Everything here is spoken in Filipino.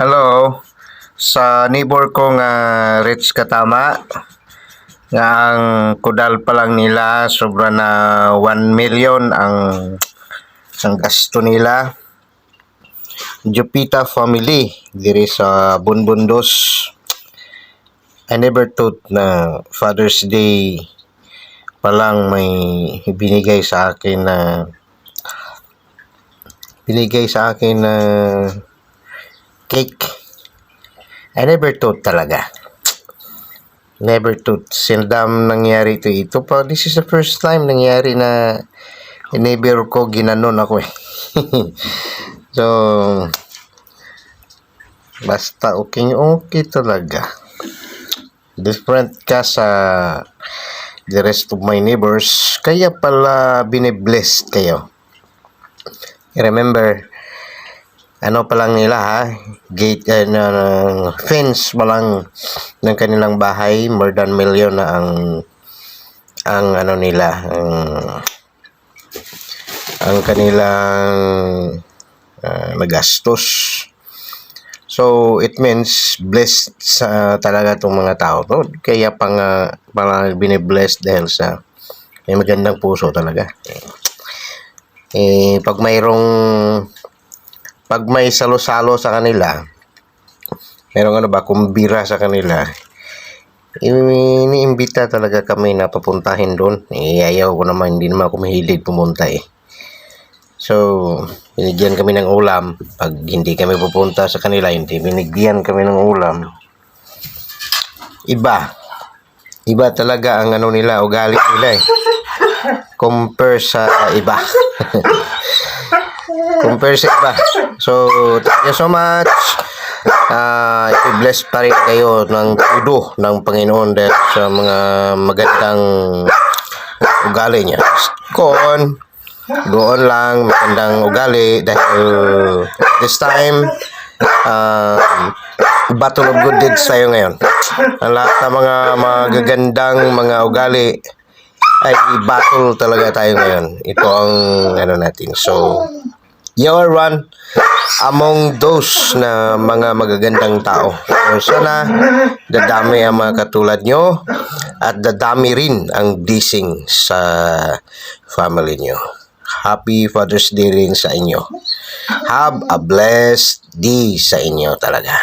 Hello. Sa neighbor ko nga Rich Katama, nga ang kudal pa lang nila sobra na 1 million ang gasto nila. Jupita family diri sa Bunbundos. I never thought na Father's Day pa lang may binigay sa akin na cake. I never thought talaga. Never thought. Sildam nangyari ito pa. This is the first time nangyari na neighbor ko ginanon ako eh. So, basta okay talaga. Different ka sa the rest of my neighbors. Kaya pala biniblessed kayo. Remember, ano pa lang nila gate fence pa lang ng kanilang bahay, more than million na ang ano nila, ang kanilang nagastos. So it means blessed talaga itong mga tao to. Kaya pang binibless dahil sa may magandang puso talaga. Pag may salo-salo sa kanila, merong kumbira sa kanila, iniimbita talaga kami na papuntahin doon. Ayaw ko naman, hindi naman ako mahilig pumunta eh. So, binigyan kami ng ulam. Pag hindi kami pupunta sa kanila, hindi binigyan kami ng ulam. Iba talaga ang nila, ugali nila eh. Compare sa iba. So, thank you so much. I-bless pa rin kayo ng tudo ng Panginoon dahil sa mga magandang ugali niya. Doon lang, magandang ugali dahil this time, battle of good deeds tayo ngayon. Ang lahat ng mga magagandang mga ugali ay battle talaga tayo ngayon. Ito ang natin. So, you're one among those na mga magagandang tao. So, sana dadami ang mga katulad nyo at dadami rin ang blessing sa family nyo. Happy Father's Day rin sa inyo. Have a blessed day sa inyo talaga.